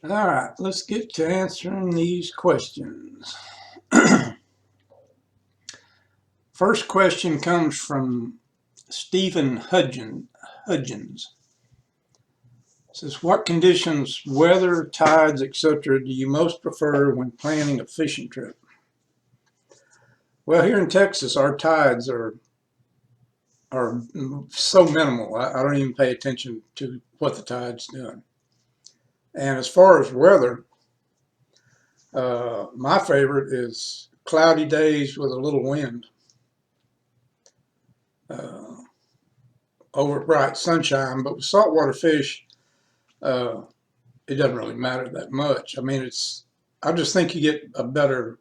All right, let's get to answering these questions. First question comes from Stephen Hudgens. It says, what conditions, weather, tides, etc., do you most prefer when planning a fishing trip? Well, here in Texas, our tides are so minimal. I don't even pay attention to what the tide's doing. And as far as weather, my favorite is cloudy days with a little wind. Over bright sunshine, but with saltwater fish, it doesn't really matter that much. I mean, I just think you get a better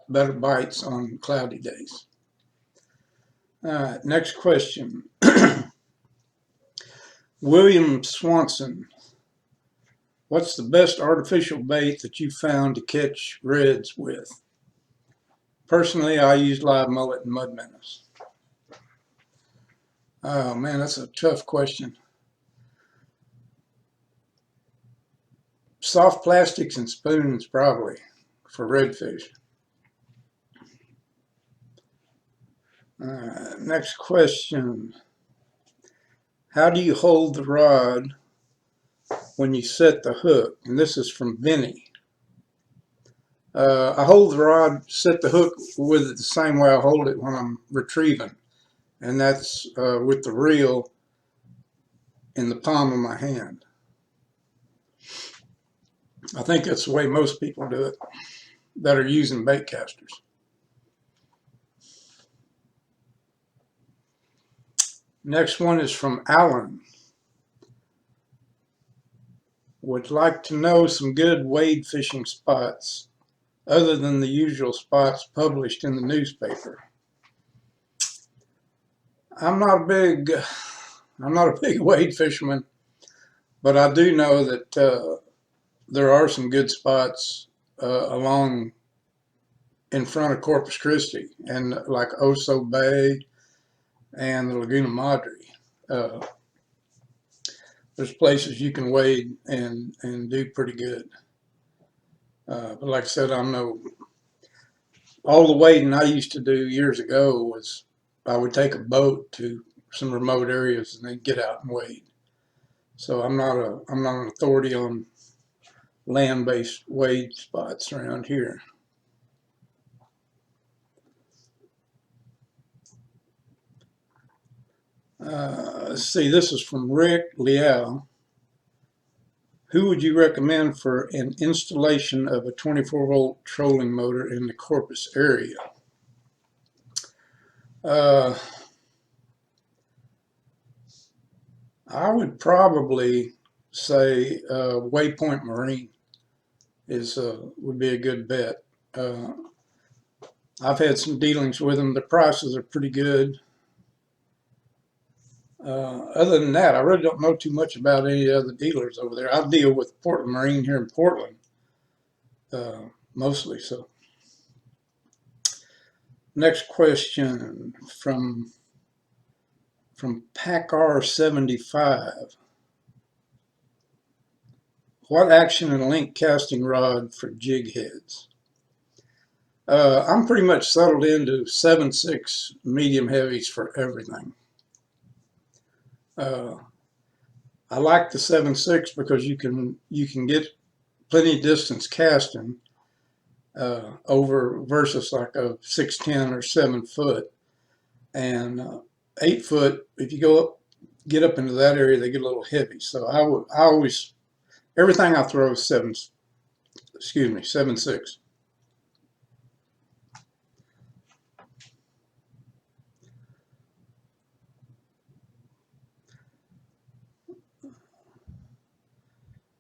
bites on cloudy days. All right, next question. William Swanson. What's the best artificial bait that you found to catch reds with? Personally, I use live mullet and mud minnows. Oh man, that's a tough question. Soft plastics and spoons probably for redfish. Next question. How do you hold the rod when you set the hook? And this is from Vinny. I hold the rod, set the hook with it the same way I hold it when I'm retrieving. And that's with the reel in the palm of my hand. I think that's the way most people do it that are using bait casters. Next one is from Alan. Would like to know some good wade fishing spots other than the usual spots published in the newspaper. I'm not a big wade fisherman, but I do know that there are some good spots along in front of Corpus Christi and like Oso Bay and the Laguna Madre. There's places you can wade and do pretty good. But like I said, all the wading I used to do years ago was I would take a boat to some remote areas and then get out and wade. So I'm not an authority on land-based wade spots around here. Let's see, this is from Rick Liao. Who would you recommend for an installation of a 24-volt trolling motor in the Corpus area? I would probably say Waypoint Marine would be a good bet. I've had some dealings with them. The prices are pretty good. Other than that, I really don't know too much about any other dealers over there. I deal with Portland Marine here in Portland mostly. So, next question from PackR75. What action and length casting rod for jig heads? I'm pretty much settled into 7/6 medium heavies for everything. I like the 7/6 because you can get plenty of distance casting over versus like a 6'10" or 7 foot, and 8 foot. If you get up into that area, they get a little heavy. So I always everything I throw is 7/6.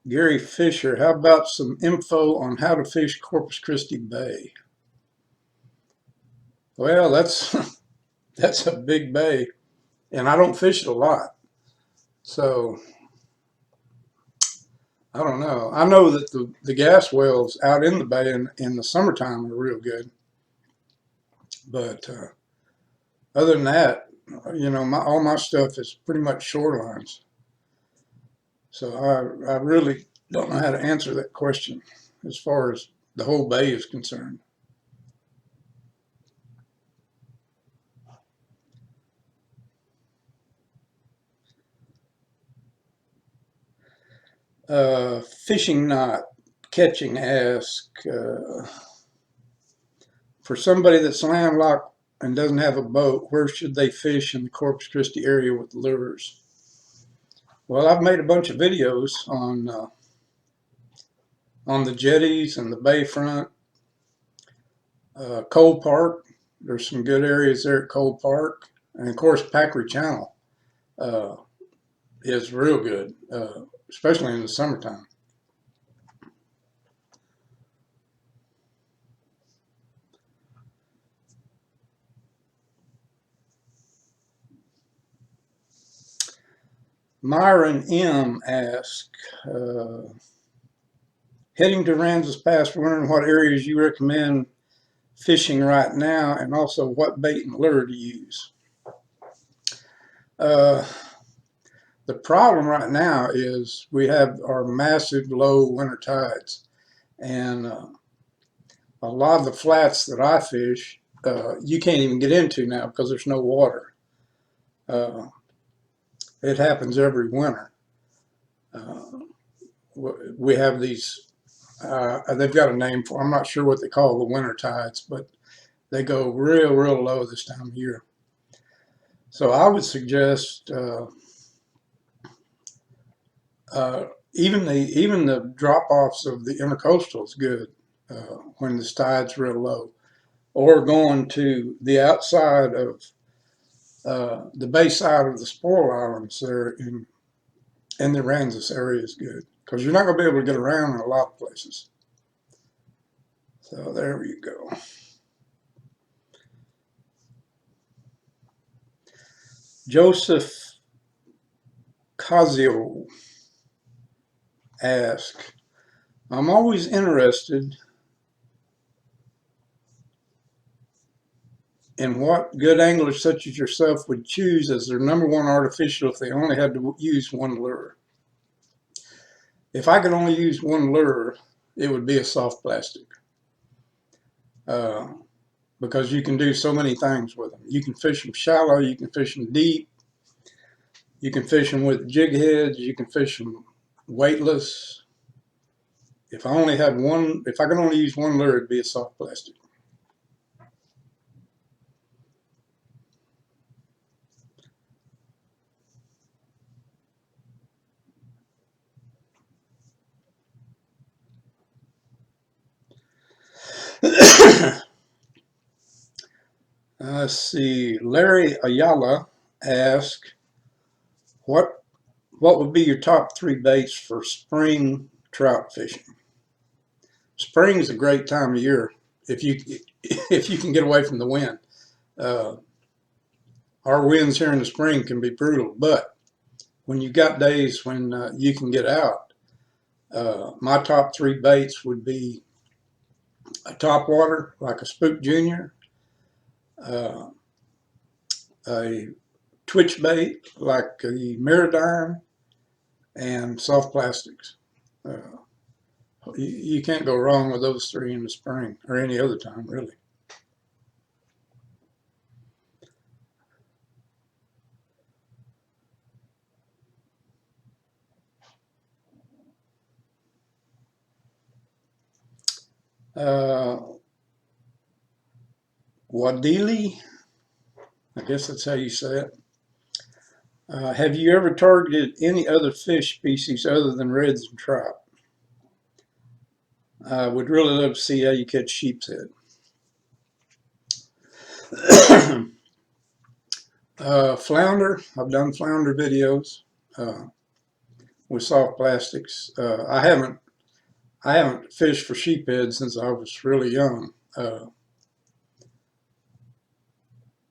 Gary Fisher, how about some info on how to fish Corpus Christi Bay? Well, that's a big bay, and I don't fish it a lot, so I don't know. I know that the gas wells out in the bay in the summertime are real good, but other than that, all my stuff is pretty much shorelines. So I really Don't know how to answer that question as far as the whole bay is concerned. Fishing knot, catching ask. For somebody that's landlocked and doesn't have a boat, where should they fish in the Corpus Christi area with lures? Well, I've made a bunch of videos on the jetties and the bayfront. Cole Park, there's some good areas there at Cole Park. And of course, Packery Channel is real good, especially in the summertime. Myron M. asks, heading to Ramses Pass, wondering what areas you recommend fishing right now, and also what bait and lure to use. The problem right now is we have our massive low winter tides, and a lot of the flats that I fish, you can't even get into now because there's no water. It happens every winter. We have these, they've got a name for, I'm not sure what they call the winter tides, but they go real, real low this time of year. So I would suggest even the drop-offs of the intercoastal is good when the tide's real low, or going to the outside of the bay side of the Spoil Islands there in the Ramses area is good, because you're not going to be able to get around in a lot of places. So there you go. Joseph Casio asks, I'm always interested in what good anglers such as yourself would choose as their #1 artificial if they only had to use one lure. If I could only use one lure, it would be a soft plastic. Because you can do so many things with them. You can fish them shallow, you can fish them deep, you can fish them with jig heads, you can fish them weightless. If I could only use one lure, it'd be a soft plastic. Let's see, Larry Ayala asked, what would be your top 3 baits for spring trout fishing? Spring is a great time of year if you can get away from the wind. Our winds here in the spring can be brutal, but when you got days when you can get out, my top 3 baits would be a topwater like a Spook Junior, a twitch bait like the Miradyne, and soft plastics. You can't go wrong with those 3 in the spring or any other time, really. Wadili, I guess that's how you say it. Have you ever targeted any other fish species other than reds and trout? I would really love to see how you catch sheep's head. Flounder, I've done flounder videos with soft plastics. I haven't fished for sheephead since I was really young.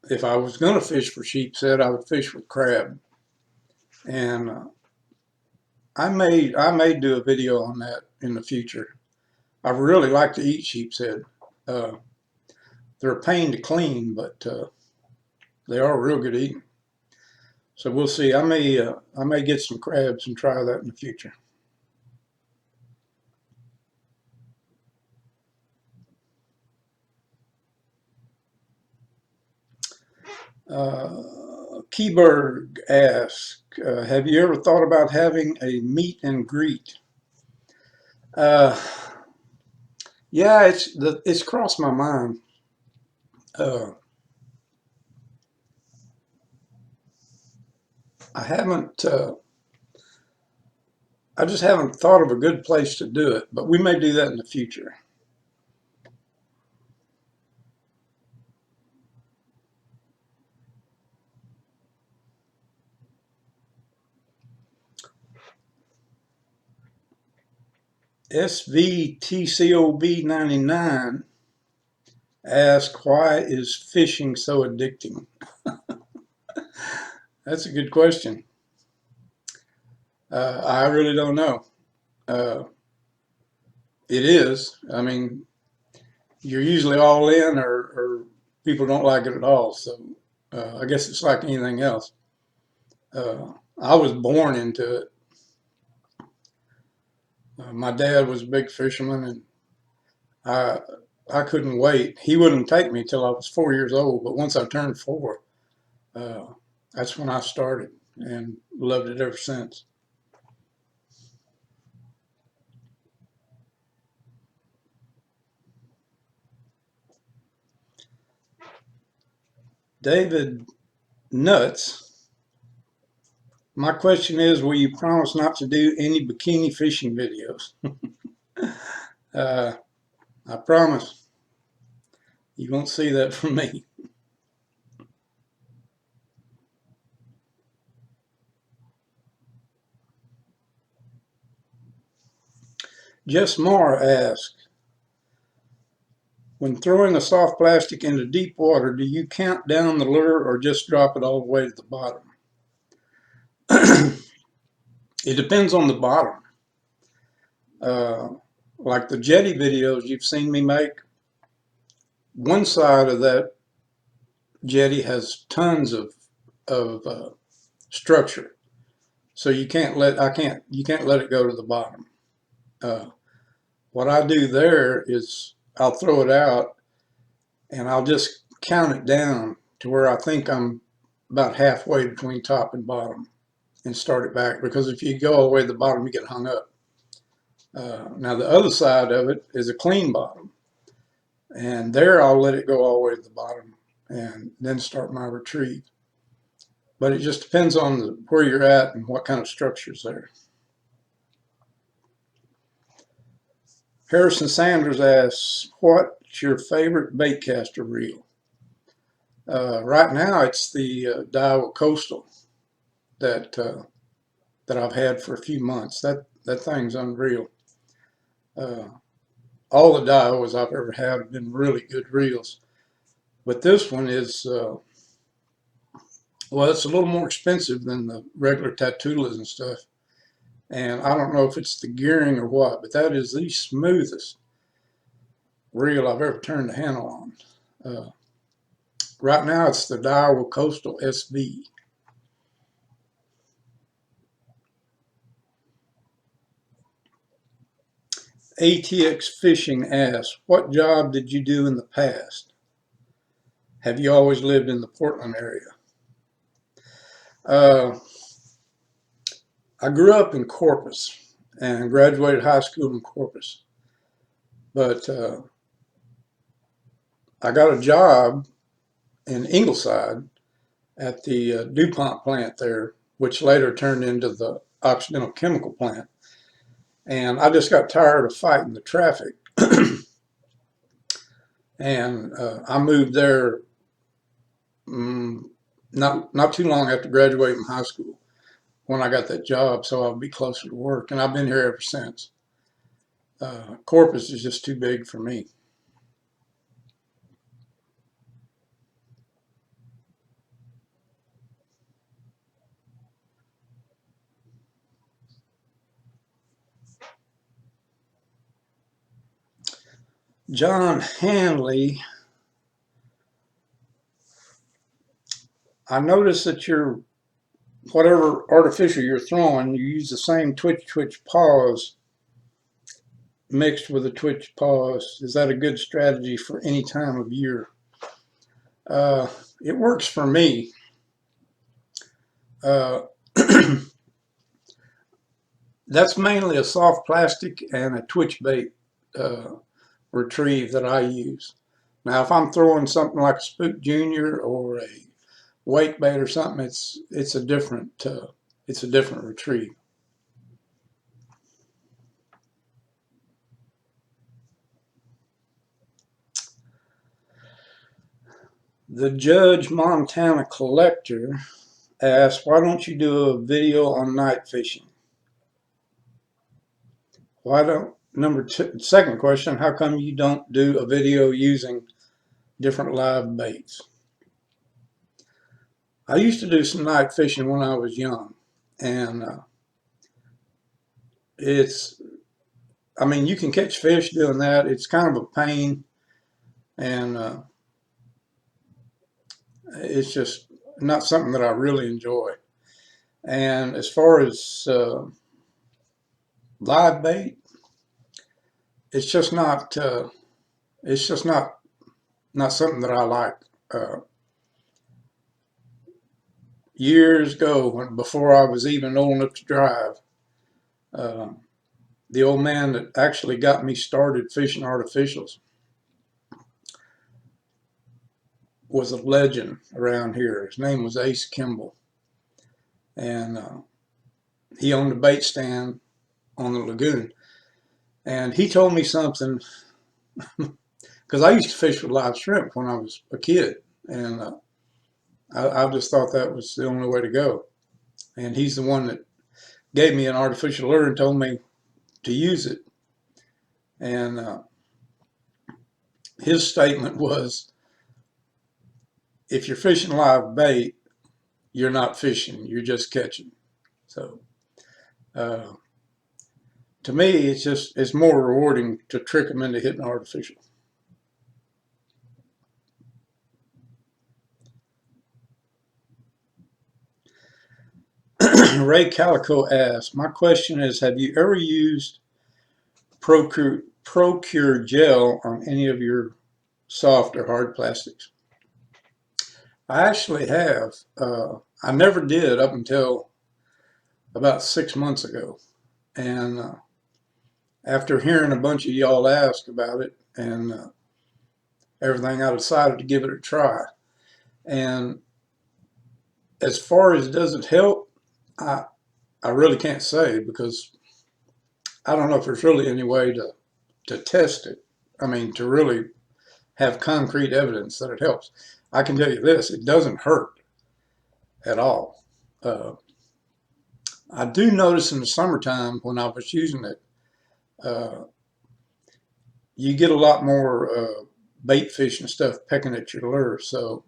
If I was going to fish for sheep's head, I would fish with crab. And I may do a video on that in the future. I really like to eat sheep's head. They're a pain to clean, but they are real good eating. So we'll see. I may get some crabs and try that in the future. Keyberg asks, have you ever thought about having a meet and greet? Uh, yeah, it's crossed my mind. Uh, I haven't. I just haven't thought of a good place to do it, but we may do that in the future. SVTCOB 99 asks, why is fishing so addicting? That's a good question. I really don't know. Uh, it is. I mean, you're usually all in, or people don't like it at all. So I guess it's like anything else. I was born into it. My dad was a big fisherman, and I I couldn't wait. He wouldn't take me till I was 4 years old, but once I turned four, uh, that's when I started and loved it ever since. David Nuts, my question is, will you promise not to do any bikini fishing videos? uh, I promise you won't see that from me. Jess Moore asks, when throwing a soft plastic into deep water, do you count down the lure or just drop it all the way to the bottom? It depends on the bottom. Uh, like the jetty videos you've seen me make, one side of that jetty has tons of structure, so you can't let it go to the bottom. Uh, what I do there is I'll throw it out and I'll just count it down to where I think I'm about halfway between top and bottom and start it back, because if you go all the way to the bottom you get hung up. Now the other side of it is a clean bottom, and there I'll let it go all the way to the bottom and then start my retrieve. But it just depends on where you're at and what kind of structure's there. Harrison Sanders asks, what's your favorite baitcaster reel? Right now it's the Daiwa Coastal that that I've had for a few months. That thing's unreal. Uh, all the Daiwas I've ever had have been really good reels, but this one is well, it's a little more expensive than the regular Tatulas and stuff. And I don't know if it's the gearing or what, but that is the smoothest reel I've ever turned the handle on. Right now it's the Daiwa Coastal SV. ATX Fishing asks, what job did you do in the past? Have you always lived in the Portland area? Uh, I grew up in Corpus and graduated high school in Corpus, but I got a job in Ingleside at the DuPont plant there, which later turned into the Occidental Chemical plant. And I just got tired of fighting the traffic. And I moved there not too long after graduating from high school when I got that job, so I'll be closer to work. And I've been here ever since. Corpus is just too big for me. John Hanley, I noticed that whatever artificial you're throwing, you use the same twitch pause mixed with a twitch pause. Is that a good strategy for any time of year? It works for me. Uh, that's mainly a soft plastic and a twitch bait retrieve that I use. Now, if I'm throwing something like a Spook Junior or a wake bait or something, it's a different retrieve. The Judge Montana Collector asks, why don't you do a video on night fishing? Why don't, second question, how come you don't do a video using different live baits? I used to do some night fishing when I was young, and I mean, you can catch fish doing that. It's kind of a pain, and it's just not something that I really enjoy. And as far as live bait, it's just not not something that I like. Years ago, before I was even old enough to drive, the old man that actually got me started fishing artificials was a legend around here. His name was Ace Kimball, and he owned a bait stand on the lagoon. And he told me something, because I used to fish with live shrimp when I was a kid, and I just thought that was the only way to go. And he's the one that gave me an artificial lure and told me to use it. And his statement was, if you're fishing live bait, you're not fishing, you're just catching. So to me, it's more rewarding to trick them into hitting artificial. Ray Calico asks, my question is, have you ever used Procure gel on any of your soft or hard plastics? I actually have. I never did up until about 6 months ago. And after hearing a bunch of y'all ask about it and everything, I decided to give it a try. And as far as does it help, I really can't say, because I don't know if there's really any way to test it. I mean, to really have concrete evidence that it helps. I can tell you this, it doesn't hurt at all. I do notice in the summertime when I was using it, you get a lot more bait fish and stuff pecking at your lure. So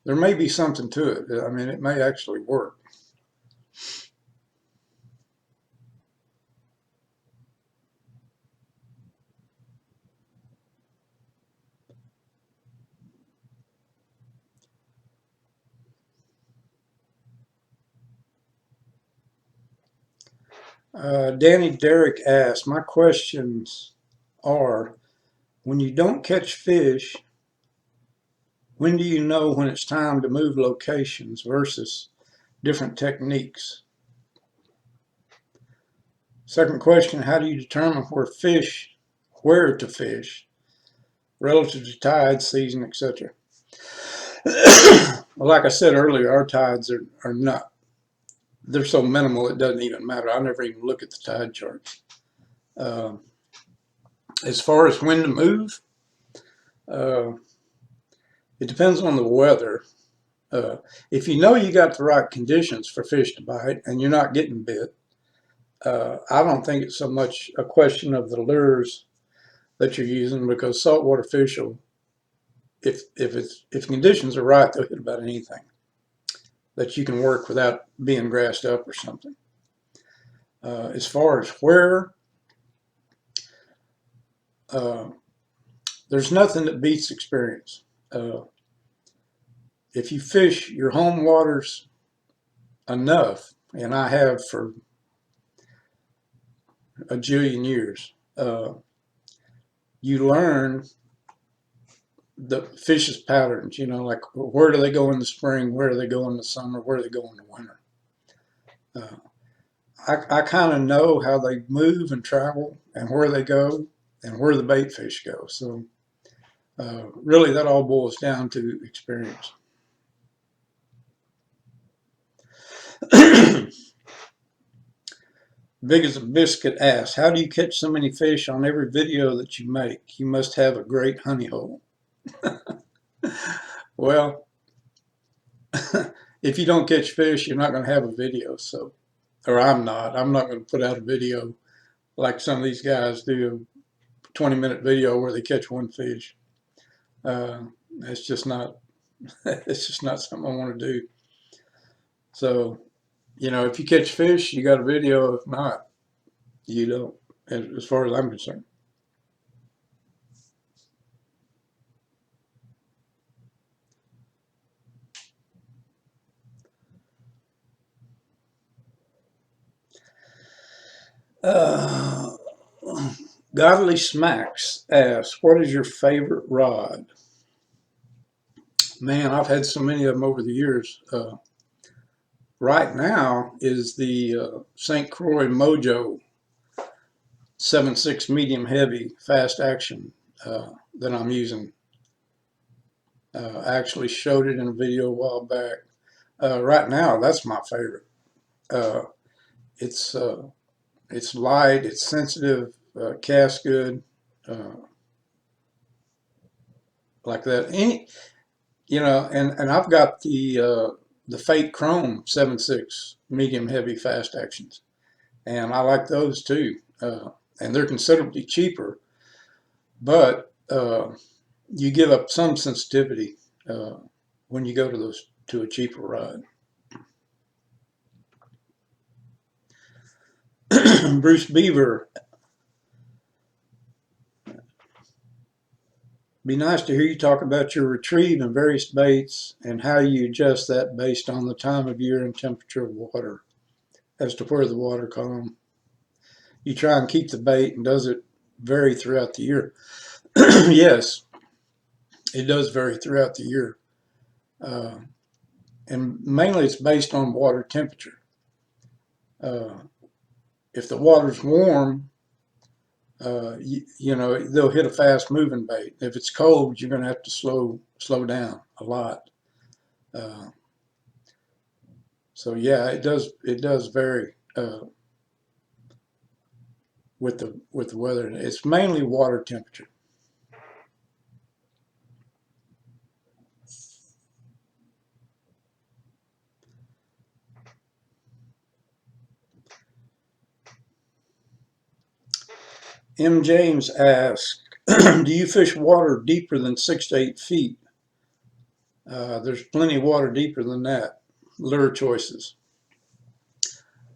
there may be something to it. I mean, it may actually work. Danny Derrick asked, my questions are, when you don't catch fish, when do you know when it's time to move locations versus different techniques? Second question, how do you determine where to fish relative to tide, season, etc.? Well, like I said earlier, our tides are not, they're so minimal it doesn't even matter. I never even look at the tide charts. As far as when to move, it depends on the weather. If you know you got the right conditions for fish to bite and you're not getting bit, I don't think it's so much a question of the lures that you're using, because saltwater fish will, if conditions are right, they'll hit about anything that you can work without being grassed up or something. As far as where, there's nothing that beats experience. If you fish your home waters enough, and I have for a jillion years, you learn the fish's patterns, you know, like where do they go in the spring, where do they go in the summer, where do they go in the winter. I kind of know how they move and travel and where they go and where the bait fish go. So really that all boils down to experience. Big as a biscuit asks, how do you catch so many fish on every video that you make? You must have a great honey hole. Well, if you don't catch fish, you're not going to have a video. So, or I'm not. I'm not going to put out a video like some of these guys do, a 20-minute video where they catch one fish. It's just not. It's just not something I want to do. So, you know, if you catch fish, you got a video. If not, you don't. As far as I'm concerned. Uh, Godly Smacks asks, what is your favorite rod? Man, I've had so many of them over the years. Right now is the St. Croix Mojo 7.6 medium heavy fast action that I'm using. I actually showed it in a video a while back. Right now, that's my favorite. Uh, it's light, it's sensitive, casts good, like that. You know, and I've got the Fate Chrome 7.6 medium heavy fast actions, and I like those too. And they're considerably cheaper, but you give up some sensitivity when you go to a cheaper rod. Bruce Beaver, be nice to hear you talk about your retrieve and various baits and how you adjust that based on the time of year and temperature of water as to where the water column. You try and keep the bait, and does it vary throughout the year? Yes, it does vary throughout the year. And mainly it's based on water temperature. If the water's warm, you know, they'll hit a fast moving bait. If it's cold, you're going to have to slow down a lot. So yeah, it does vary with the weather. It's mainly water temperature. M. James asks, do you fish water deeper than 6 to 8 feet? There's plenty of water deeper than that. Lure choices.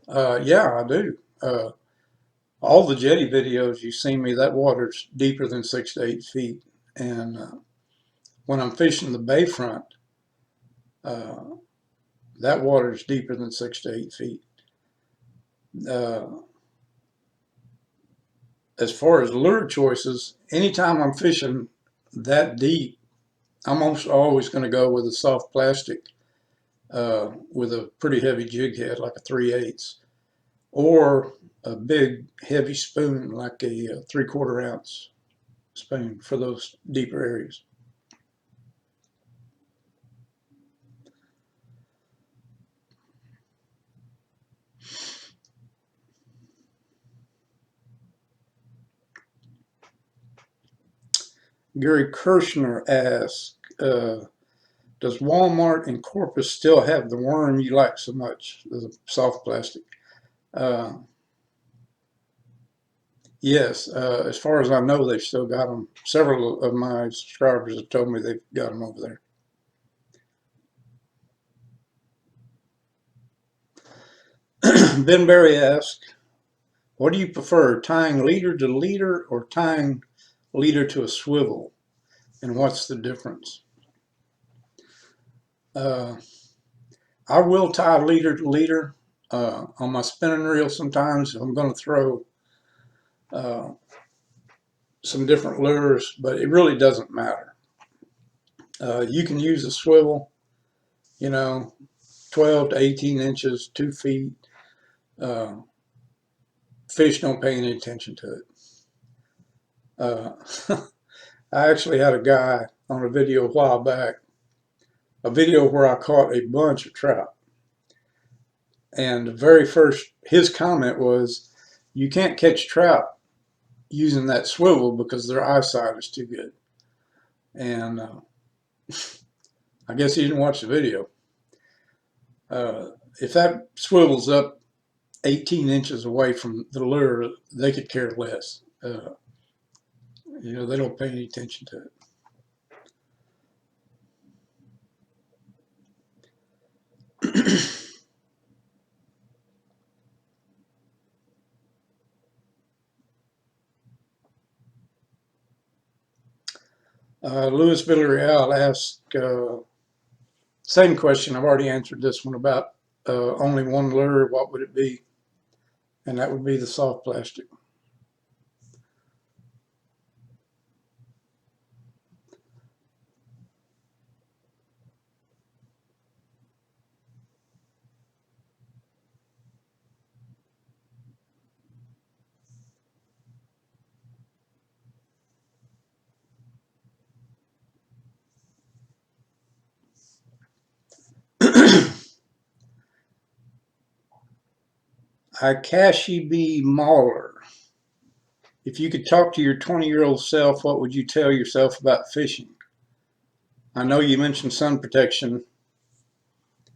Yeah, I do. All the jetty videos you've seen me, that water's deeper than 6 to 8 feet. And when I'm fishing the bayfront, that water's deeper than 6 to 8 feet. As far as lure choices, anytime I'm fishing that deep, I'm almost always going to go with a soft plastic with a pretty heavy jig head, like a 3/8, or a big heavy spoon, like a 3/4 ounce spoon for those deeper areas. Gary Kirshner asks, does Walmart in Corpus still have the worm you like so much, the soft plastic? Yes, as far as I know, they've still got them. Several of my subscribers have told me they've got them over there. Ben Berry asks, what do you prefer, tying leader to leader or tying leader to a swivel? And what's the difference? I will tie leader to leader on my spinning reel sometimes if I'm going to throw some different lures, but it really doesn't matter. You can use a swivel, you know, 12 to 18 inches, 2 feet. Uh, Fish don't pay any attention to it. Uh, I actually had a guy on a video a while back, a video where I caught a bunch of trout. And the very first, his comment was, you can't catch trout using that swivel because their eyesight is too good. And I guess he didn't watch the video. If that swivel's up 18 inches away from the lure, they could care less. You know, they don't pay any attention to it. Louis Villarreal asked, same question. I've already answered this one about only one lure. What would it be? And that would be the soft plastic. Akashi B. Mauler. If you could talk to your 20-year-old self, what would you tell yourself about fishing? I know you mentioned sun protection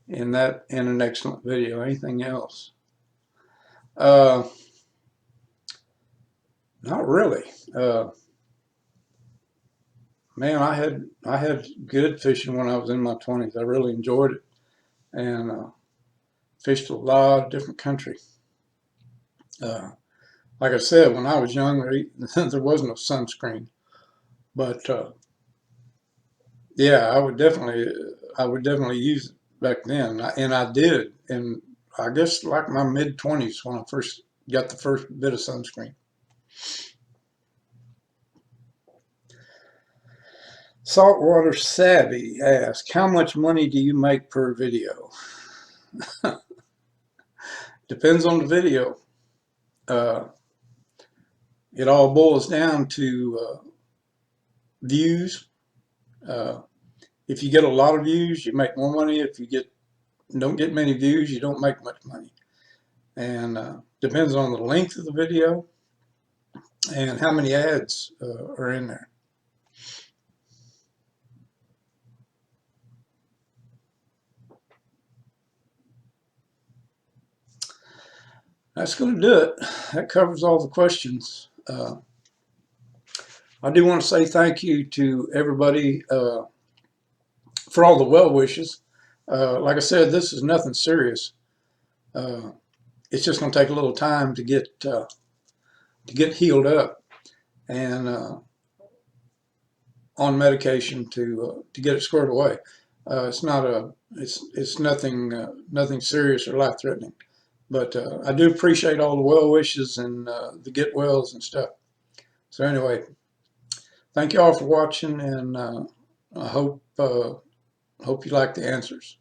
in an excellent video. Anything else? Not really. Man, I had good fishing when I was in my 20s. I really enjoyed it, and fished a lot of different country. Like I said, when I was young, there was no sunscreen, but yeah, I would definitely use it back then, and I did. And I guess like my mid-20s when I first got the first bit of sunscreen. Saltwater Savvy asks, how much money do you make per video? Depends on the video. It all boils down to views. If you get a lot of views, you make more money. If you don't get many views, you don't make much money. And depends on the length of the video and how many ads are in there. That's going to do it. That covers all the questions. I do want to say thank you to everybody for all the well wishes. Like I said, this is nothing serious. It's just going to take a little time to get healed up and on medication to get it squared away. It's nothing serious or life threatening. But I do appreciate all the well wishes and the get wells and stuff. So anyway, thank you all for watching, and I hope you like the answers.